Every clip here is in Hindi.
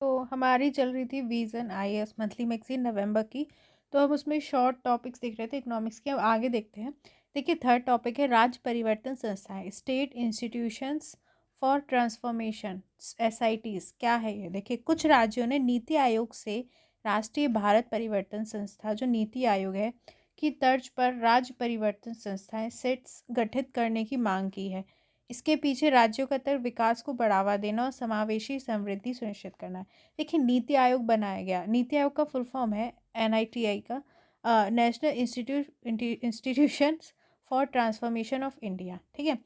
तो हमारी चल रही थी विज़न आईएएस मंथली मैगज़ीन नवंबर की। तो हम उसमें शॉर्ट टॉपिक्स देख रहे थे इकोनॉमिक्स के। अब आगे देखते हैं। देखिए, थर्ड टॉपिक है राज्य परिवर्तन संस्थाएँ, स्टेट इंस्टीट्यूशंस फॉर ट्रांसफॉर्मेशन, एसआईटीज़। क्या है ये? देखिए, कुछ राज्यों ने नीति आयोग से राष्ट्रीय भारत परिवर्तन संस्था, जो नीति आयोग है, की तर्ज पर राज्य परिवर्तन संस्थाएँ सेट्स गठित करने की मांग की है। इसके पीछे राज्यों का तर विकास को बढ़ावा देना और समावेशी समृद्धि सुनिश्चित करना है। देखिए, नीति आयोग बनाया गया। नीति आयोग का फुल फॉर्म है एनआईटीआई का, national institutions for transformation of India. ठीक है।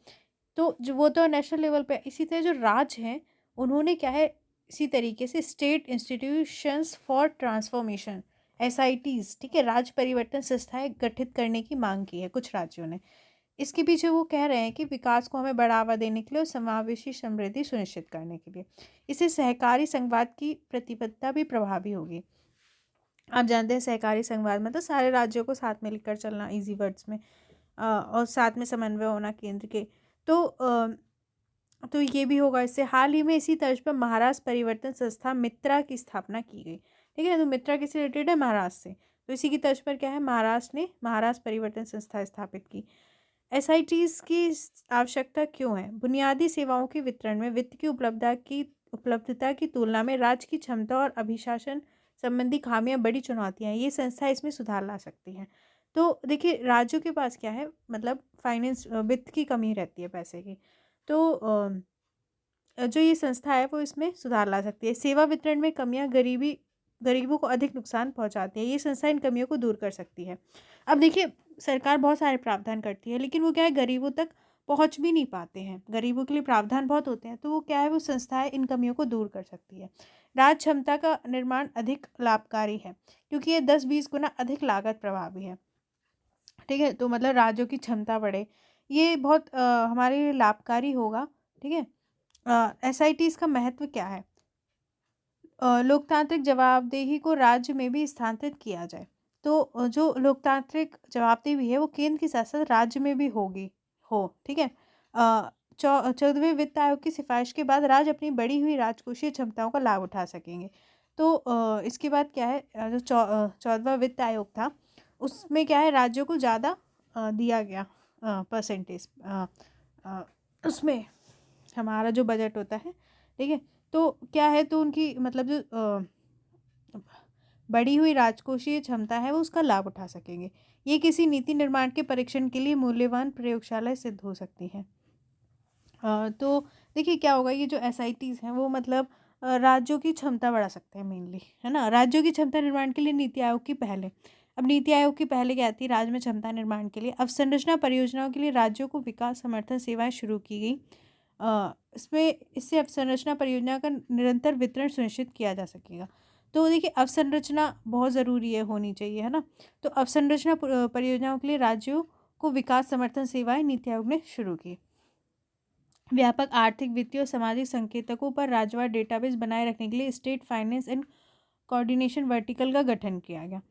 तो जो वो तो नेशनल लेवल पे है। इसी तरह जो राज्य हैं, उन्होंने क्या है, इसी तरीके से स्टेट इंस्टीट्यूशंस फॉर ट्रांसफॉर्मेशन, एसआईटीज, ठीक है, राज्य परिवर्तन संस्थाएं गठित करने की मांग की है कुछ राज्यों ने। इसके पीछे वो कह रहे हैं कि विकास को हमें बढ़ावा देने के लिए और समावेशी समृद्धि सुनिश्चित करने के लिए इससे सहकारी संघवाद की प्रतिबद्धता भी प्रभावी होगी। आप जानते हैं सहकारी संघवाद मतलब सारे राज्यों को साथ में लेकर चलना, इजी वर्ड्स में, और साथ में समन्वय होना केंद्र के। तो ये भी होगा इससे। हाल ही में इसी तर्ज पर महाराष्ट्र परिवर्तन संस्था मित्रा की स्थापना की गई। ठीक है, तो मित्रा किससे रिलेटेड है? महाराष्ट्र से। तो इसी की तर्ज पर क्या है, महाराष्ट्र ने महाराष्ट्र परिवर्तन संस्था स्थापित की। एसआईटीज़ की आवश्यकता क्यों है? बुनियादी सेवाओं के वितरण में वित्त की उपलब्धता की तुलना में राज्य की क्षमता और अभिशासन संबंधी खामियां बड़ी चुनौतियां हैं। ये संस्था इसमें सुधार ला सकती हैं। तो देखिए, राज्यों के पास क्या है, मतलब फाइनेंस, वित्त की कमी रहती है, पैसे की। तो जो ये संस्था है वो इसमें सुधार ला सकती है। सेवा वितरण में कमियां गरीबों को अधिक नुकसान पहुंचाती है। ये संस्था इन कमियों को दूर कर सकती है। अब देखिए, सरकार बहुत सारे प्रावधान करती है, लेकिन वो क्या है, गरीबों तक पहुंच भी नहीं पाते हैं। गरीबों के लिए प्रावधान बहुत होते हैं, तो वो क्या है, वो संस्थाएं इन कमियों को दूर कर सकती है। राज्य क्षमता का निर्माण अधिक लाभकारी है, क्योंकि ये 10-20 गुना अधिक लागत प्रभावी है। ठीक है, तो मतलब राज्यों की क्षमता बढ़े, ये बहुत हमारे लिए लाभकारी होगा। ठीक है। एसआईटीज़ का महत्व क्या है? लोकतांत्रिक जवाबदेही को राज्य में भी स्थानांतरित किया जाए। तो जो लोकतांत्रिक जवाबदेही भी है वो केंद्र के साथ साथ राज्य में भी हो। ठीक है। 14वें वित्त आयोग की सिफारिश के बाद राज्य अपनी बढ़ी हुई राजकोषीय क्षमताओं का लाभ उठा सकेंगे। तो इसके बाद क्या है, जो 14वां वित्त आयोग था, उसमें क्या है, राज्यों को ज़्यादा दिया गया परसेंटेज, उसमें हमारा जो बजट होता है। ठीक है। तो क्या है, तो उनकी मतलब जो बढ़ी हुई राजकोषीय क्षमता है वो उसका लाभ उठा सकेंगे। ये किसी नीति निर्माण के परीक्षण के लिए मूल्यवान प्रयोगशाला सिद्ध हो सकती है। तो देखिए क्या होगा, ये जो एसआईटीज़ हैं वो मतलब राज्यों की क्षमता बढ़ा सकते हैं मेनली, है ना। राज्यों की क्षमता निर्माण के लिए नीति आयोग की पहले। अब नीति आयोग की पहले क्या आती है, राज्य में क्षमता निर्माण के लिए अवसंरचना परियोजनाओं के लिए राज्यों को विकास समर्थन सेवाएं शुरू की गई। इसमें इससे अवसंरचना परियोजना का निरंतर वितरण सुनिश्चित किया जा सकेगा। तो देखिए, अवसंरचना बहुत ज़रूरी है, होनी चाहिए, है ना। तो अवसंरचना परियोजनाओं के लिए राज्यों को विकास समर्थन सेवाएं नीति आयोग ने शुरू की। व्यापक आर्थिक, वित्तीय और सामाजिक संकेतकों पर राज्यवार डेटाबेस बनाए रखने के लिए state finance and coordination vertical का गठन किया गया।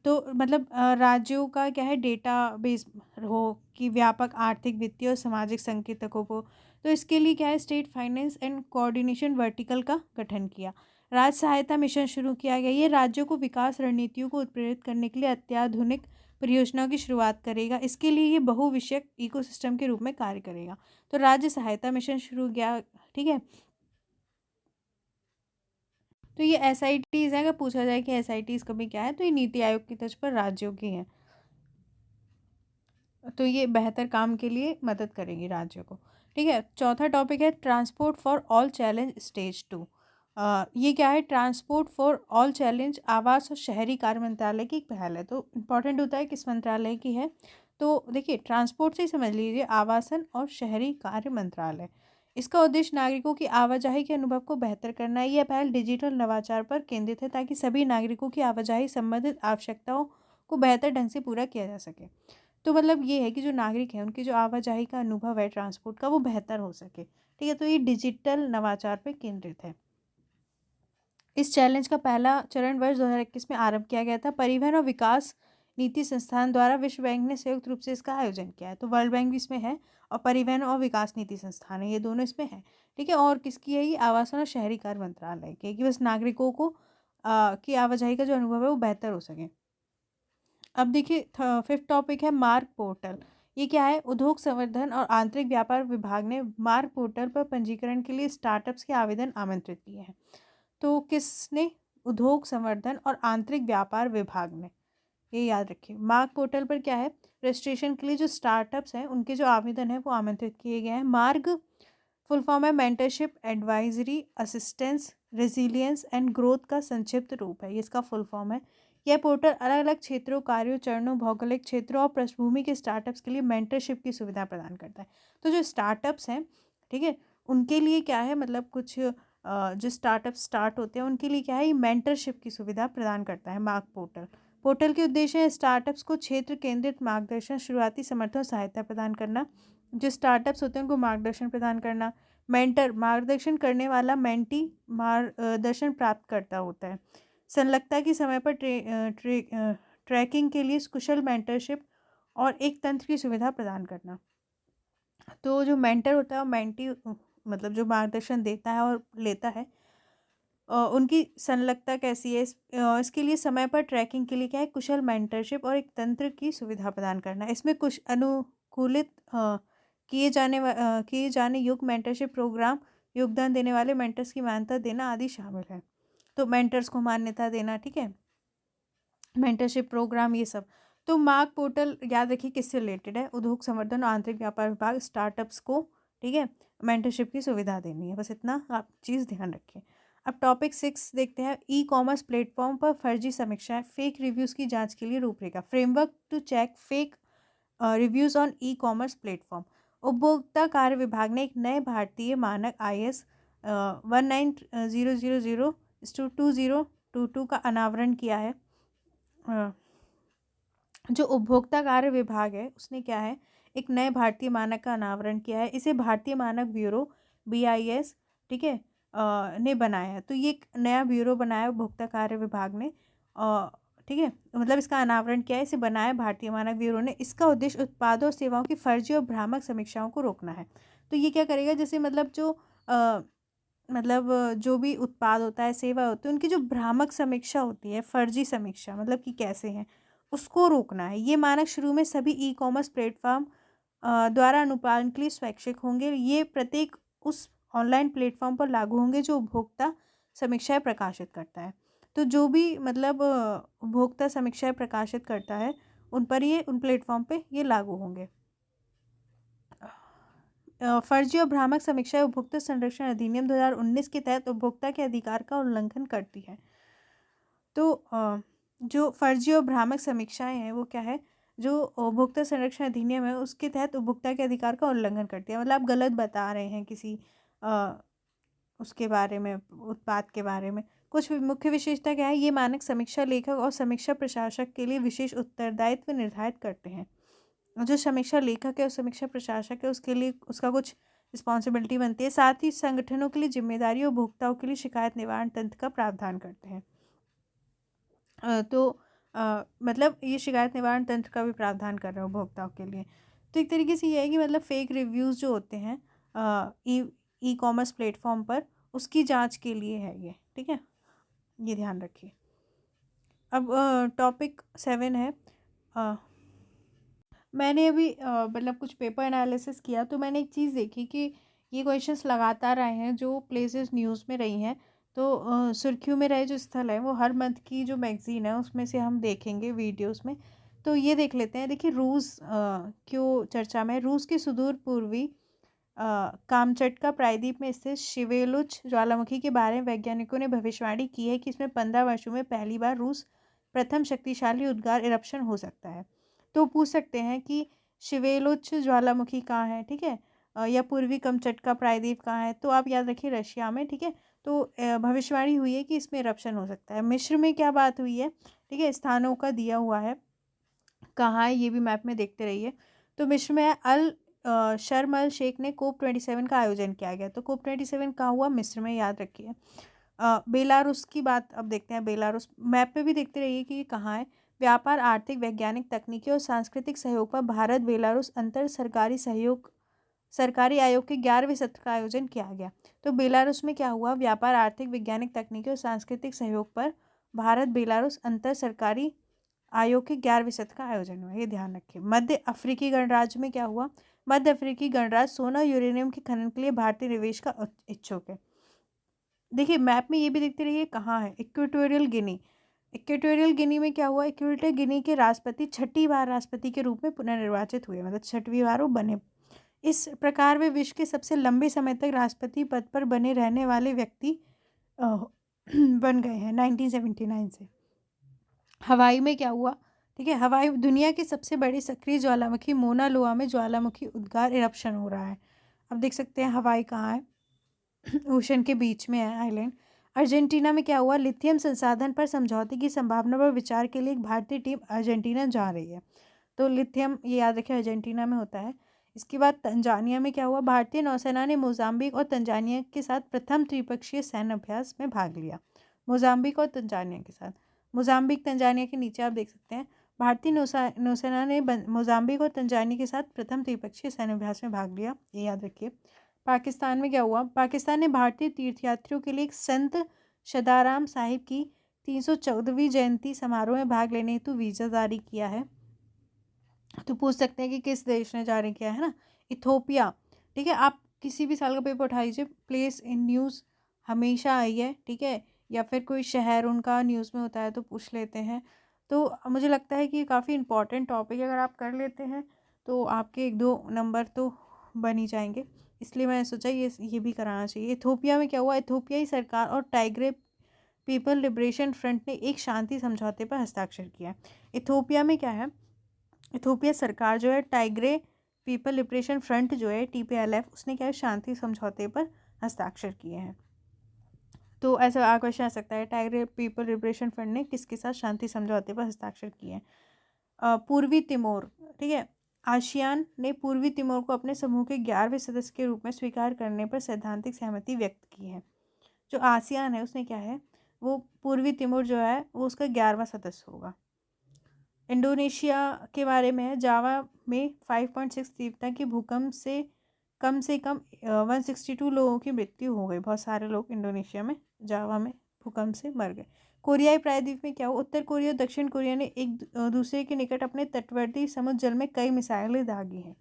तो मतलब राज्यों का क्या है, डेटाबेस हो कि व्यापक आर्थिक, वित्तीय और सामाजिक संकेतकों को। तो इसके लिए क्या है, state finance and coordination vertical का गठन किया। राज्य सहायता मिशन शुरू किया गया। ये राज्यों को विकास रणनीतियों को उत्प्रेरित करने के लिए अत्याधुनिक परियोजनाओं की शुरुआत करेगा। इसके लिए ये बहुविषयक इकोसिस्टम के रूप में कार्य करेगा। तो राज्य सहायता मिशन शुरू किया। ठीक है। तो ये एसआईटीज़ है, अगर पूछा जाए कि एसआईटीज़ कभी क्या है, तो ये नीति आयोग की तर्ज पर राज्यों की हैं। तो ये बेहतर काम के लिए मदद करेगी राज्यों को। ठीक है। चौथा टॉपिक है transport for all challenge stage 2। ये क्या है, ट्रांसपोर्ट फॉर ऑल चैलेंज आवास और शहरी कार्य मंत्रालय की एक पहल है। तो इम्पॉर्टेंट होता है किस मंत्रालय की है। तो देखिए, ट्रांसपोर्ट से ही समझ लीजिए, आवासन और शहरी कार्य मंत्रालय। इसका उद्देश्य नागरिकों की आवाजाही के अनुभव को बेहतर करना है। यह पहल डिजिटल नवाचार पर केंद्रित है, ताकि सभी नागरिकों की आवाजाही संबंधित आवश्यकताओं को बेहतर ढंग से पूरा किया जा सके। तो मतलब ये है कि जो नागरिक हैं, उनकी जो आवाजाही का अनुभव है ट्रांसपोर्ट का, वो बेहतर हो सके। ठीक है। तो ये डिजिटल नवाचार पे केंद्रित है। इस चैलेंज का पहला चरण वर्ष 2021 में आरंभ किया गया था। परिवहन और विकास नीति संस्थान द्वारा विश्व बैंक ने संयुक्त रूप से इसका आयोजन किया है। तो वर्ल्ड बैंक भी इसमें है और परिवहन और विकास नीति संस्थान है, ये दोनों इसमें है। ठीक है, और किसकी है ये? आवासन और शहरी कार्य मंत्रालय की, कि बस नागरिकों को की आवाजाही का जो अनुभव है वो बेहतर हो सके। अब देखिए 5th टॉपिक है मार्ग पोर्टल। ये क्या है? उद्योग संवर्धन और आंतरिक व्यापार विभाग ने मार्ग पोर्टल पर पंजीकरण के लिए स्टार्टअप्स के आवेदन आमंत्रित किए हैं। तो किसने? उद्योग संवर्धन और आंतरिक व्यापार विभाग ने। ये याद रखिए। मार्ग पोर्टल पर क्या है? रजिस्ट्रेशन के लिए जो स्टार्टअप्स हैं उनके जो आवेदन है वो आमंत्रित किए गए हैं। मार्ग फुल फॉर्म है mentorship, advisory, assistance, resilience and growth का संक्षिप्त रूप है, ये इसका फुल फॉर्म है। यह पोर्टल अलग अलग क्षेत्रों, कार्यों, चरणों, भौगोलिक क्षेत्रों और पृष्ठभूमि के स्टार्टअप्स के लिए मेंटरशिप की सुविधा प्रदान करता है। तो जो स्टार्टअप्स हैं, ठीक है, उनके लिए क्या है, मतलब कुछ जो स्टार्टअप स्टार्ट होते हैं उनके लिए क्या है, ये मेंटरशिप की सुविधा प्रदान करता है मार्ग पोर्टल। पोर्टल के उद्देश्य है स्टार्टअप्स को क्षेत्र केंद्रित मार्गदर्शन, शुरुआती समर्थन और सहायता प्रदान करना। जो स्टार्टअप्स होते हैं उनको मार्गदर्शन प्रदान करना। मेंटर मार्गदर्शन करने वाला, मेंटी मार्गदर्शन प्राप्त करता होता है। संलग्नता की समय पर ट्रैकिंग के लिए कुशल मेंटरशिप और एक तंत्र की सुविधा प्रदान करना। तो जो मेंटर होता है और मेंटी मतलब जो मार्गदर्शन देता है और लेता है, उनकी संलग्नता कैसी है? इसके लिए समय पर ट्रैकिंग के लिए क्या है? कुशल मेंटरशिप और एक तंत्र की सुविधा प्रदान करना। इसमें कुछ अनुकूलित किए जाने योग्य मेंटरशिप प्रोग्राम, योगदान देने वाले मेंटर्स की मान्यता देना आदि शामिल है। तो मेंटर्स को मान्यता देना, ठीक है, मेंटरशिप प्रोग्राम, ये सब। तो मार्ग पोर्टल याद रखिए किससे रिलेटेड है? उद्योग संवर्धन और आंतरिक व्यापार विभाग स्टार्टअप्स को, ठीक है, मेंटरशिप की सुविधा देनी है, बस इतना आप चीज़ ध्यान रखिए। अब टॉपिक 6 देखते हैं। ई कॉमर्स प्लेटफॉर्म पर फर्जी समीक्षाएं, फेक रिव्यूज़ की जांच के लिए रूपरेखा, framework to check fake reviews on e commerce platform. उपभोक्ता कार्य विभाग ने एक नए भारतीय मानक IS 19000/2022 का अनावरण किया है। जो उपभोक्ता कार्य विभाग है उसने क्या है, एक नए भारतीय मानक का अनावरण किया है। इसे भारतीय मानक ब्यूरो BIS, ठीक है, ने बनाया है। तो ये एक नया ब्यूरो बनाया उपभोक्ता कार्य विभाग ने, ठीक है, मतलब इसका अनावरण किया है, इसे बनाया भारतीय मानक ब्यूरो ने। इसका उद्देश्य उत्पादों और सेवाओं की फर्जी और भ्रामक समीक्षाओं को रोकना है। तो ये क्या करेगा? जैसे मतलब जो भी उत्पाद होता है, सेवा होती है, उनकी जो भ्रामक समीक्षा होती है, फर्जी समीक्षा, मतलब कि कैसे हैं, उसको रोकना है। ये मानक शुरू में सभी ई कॉमर्स प्लेटफॉर्म द्वारा अनुपालन के लिए स्वैच्छिक होंगे। ये प्रत्येक उस ऑनलाइन प्लेटफॉर्म पर लागू होंगे जो उपभोक्ता समीक्षाएं प्रकाशित करता है। तो जो भी मतलब उपभोक्ता समीक्षाएं प्रकाशित करता है उन पर ये, उन प्लेटफॉर्म पे ये लागू होंगे। फर्जी और भ्रामक समीक्षाएं उपभोक्ता संरक्षण अधिनियम 2019 के तहत उपभोक्ता के अधिकार का उल्लंघन करती है। तो जो फर्जी और भ्रामक समीक्षाएं हैं वो क्या है? जो उपभोक्ता संरक्षण अधिनियम है उसके तहत उपभोक्ता के अधिकार का उल्लंघन करती है। मतलब आप गलत बता रहे हैं किसी उसके बारे में, उत्पाद के बारे में। कुछ मुख्य विशेषता क्या है? ये मानक समीक्षा लेखक और समीक्षा प्रशासक के लिए विशेष उत्तरदायित्व निर्धारित करते हैं। जो समीक्षा लेखक है और समीक्षा प्रशासक है उसके लिए उसका कुछ रिस्पॉन्सिबिलिटी बनती है। साथ ही संगठनों के लिए जिम्मेदारी और उपभोक्ताओं के लिए शिकायत निवारण तंत्र का प्रावधान करते हैं। मतलब ये शिकायत निवारण तंत्र का भी प्रावधान कर रहे हैं उपभोक्ताओं के लिए। तो एक तरीके से ये है कि मतलब फेक रिव्यूज़ जो होते हैं ई कॉमर्स प्लेटफॉर्म पर, उसकी जांच के लिए है ये, ठीक है, ये ध्यान रखिए। अब टॉपिक 7 है। मैंने अभी मतलब कुछ पेपर एनालिसिस किया तो मैंने एक चीज़ देखी कि ये क्वेश्चंस लगातार आए हैं जो प्लेसेस न्यूज़ में रही हैं। तो सुर्खियों में रहे जो स्थल है वो हर मंथ की जो मैगज़ीन है उसमें से हम देखेंगे वीडियोस में। तो ये देख लेते हैं। देखिए रूस क्यों चर्चा में है? रूस के सुदूर पूर्वी कामचटका प्रायद्वीप में स्थित शिवेलुच ज्वालामुखी के बारे में वैज्ञानिकों ने भविष्यवाणी की है कि इसमें 15 वर्षों में पहली बार रूस प्रथम शक्तिशाली उद्गार इरप्शन हो सकता है। तो पूछ सकते हैं कि शिवेलुच ज्वालामुखी कहाँ है, ठीक है, या पूर्वी कामचटका प्रायद्वीप कहाँ है? तो आप याद रखिए रशिया में, ठीक है। तो भविष्यवाणी हुई है कि इसमें इरप्शन हो सकता है। मिस्र में क्या बात हुई है, ठीक है, स्थानों का दिया हुआ है, कहाँ है ये भी मैप में देखते रहिए। तो मिस्र में अल शर्म अल शेख ने COP27 का आयोजन किया गया। तो COP27 कहाँ हुआ? मिस्र में, याद रखिए। बेलारूस की बात अब देखते हैं। बेलारूस मैप पे भी देखते रहिए कि कहाँ है। व्यापार, आर्थिक, वैज्ञानिक, तकनीकी और सांस्कृतिक सहयोग पर भारत बेलारूस अंतर सरकारी आयोग के 11वें सत्र का आयोजन किया गया। तो बेलारूस में क्या हुआ, व्यापार, आर्थिक, वैज्ञानिक, तकनीकी और सांस्कृतिक सहयोग पर भारत बेलारूस अंतर सरकारी आयोग के 11वें सत्र का आयोजन हुआ, ये ध्यान रखें। मध्य अफ्रीकी गणराज्य में क्या हुआ, मध्य अफ्रीकी गणराज्य सोना यूरेनियम के खनन के लिए भारतीय निवेश का इच्छुक है। देखिए मैप में ये भी देखते रहिए कहाँ है, इक्वेटोरियल गिनी। इक्वेटोरियल गिनी में क्या हुआ, इक्वेटोरियल गिनी के राष्ट्रपति छठी बार राष्ट्रपति के रूप में पुनर्निर्वाचित हुए, मतलब छठवीं बार वो बने। इस प्रकार वे विश्व के सबसे लंबे समय तक राष्ट्रपति पद पर बने रहने वाले व्यक्ति बन गए हैं 1979 से। हवाई में क्या हुआ, ठीक है, हवाई दुनिया के सबसे बड़े सक्रिय ज्वालामुखी मोना लोआ में ज्वालामुखी उद्गार इरप्शन हो रहा है। अब देख सकते हैं हवाई कहाँ है, ओशन के बीच में है आइलैंड। अर्जेंटीना में क्या हुआ, लिथियम संसाधन पर समझौते की संभावना पर विचार के लिए एक भारतीय टीम अर्जेंटीना जा रही है। तो लिथियम ये याद रखें अर्जेंटीना में होता है। इसके बाद तंजानिया में क्या हुआ, भारतीय नौसेना ने मोजाम्बिक और तंजानिया के साथ प्रथम त्रिपक्षीय सैन्य अभ्यास में भाग लिया। मोजाम्बिक और तंजानिया के साथ, मोजाम्बिक तंजानिया के नीचे आप देख सकते हैं, भारतीय नौसेना ने मोजाम्बिक और तंजानिया के साथ प्रथम त्रिपक्षीय सैन्य अभ्यास में भाग लिया, ये याद रखिए। पाकिस्तान में क्या हुआ, पाकिस्तान ने भारतीय तीर्थयात्रियों के लिए एक संत सदाराम साहिब की 314वीं जयंती समारोह में भाग लेने हेतु वीज़ा जारी किया है। तो पूछ सकते हैं कि किस देश ने जारी किया है ना, इथोपिया। ठीक है, आप किसी भी साल का पेपर उठा लीजिए, प्लेस इन न्यूज़ हमेशा आई है, ठीक है, या फिर कोई शहर उनका न्यूज़ में होता है तो पूछ लेते हैं। तो मुझे लगता है कि ये काफ़ी इंपॉर्टेंट टॉपिक है, अगर आप कर लेते हैं तो आपके 1-2 नंबर तो बन ही जाएंगे, इसलिए मैंने सोचा ये भी कराना चाहिए। इथोपिया में क्या हुआ, इथोपियाई सरकार और टाइग्रे पीपल लिबरेशन फ्रंट ने एक शांति समझौते पर हस्ताक्षर किया। इथोपिया में क्या है, इथोपिया सरकार जो है, टाइग्रे पीपल लिबरेशन फ्रंट जो है TPLF, उसने क्या है शांति समझौते पर हस्ताक्षर किए हैं। तो ऐसा क्वेश्चन आ सकता है, टाइग्रे पीपल लिबरेशन फ्रंट ने किसके साथ शांति समझौते पर हस्ताक्षर किए हैं। पूर्वी तिमोर, ठीक है, आसियान ने पूर्वी तिमोर को अपने समूह के 11वें सदस्य के रूप में स्वीकार करने पर सैद्धांतिक सहमति व्यक्त की है। जो आसियान है उसने क्या है, वो पूर्वी तिमोर जो है वो उसका 11वां सदस्य होगा। इंडोनेशिया के बारे में है, जावा में 5.6 तीव्रता के भूकंप से कम 162 लोगों की मृत्यु हो गई। बहुत सारे लोग इंडोनेशिया में जावा में भूकंप से मर गए। कोरियाई प्रायद्वीप में क्या हुआ, उत्तर कोरिया और दक्षिण कोरिया ने एक दूसरे के निकट अपने तटवर्ती समुद्र जल में कई मिसाइलें दागी हैं।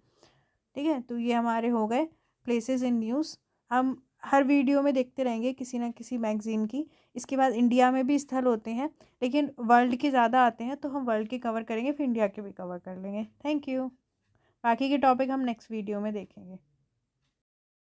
ठीक है, तो ये हमारे हो गए प्लेसेस इन न्यूज़। हम हर वीडियो में देखते रहेंगे किसी ना किसी मैगजीन की। इसके बाद इंडिया में भी स्थल होते हैं, लेकिन वर्ल्ड के ज़्यादा आते हैं, तो हम वर्ल्ड के कवर करेंगे, फिर इंडिया के भी कवर कर लेंगे। Thank you. बाकी के टॉपिक हम नेक्स्ट वीडियो में देखेंगे।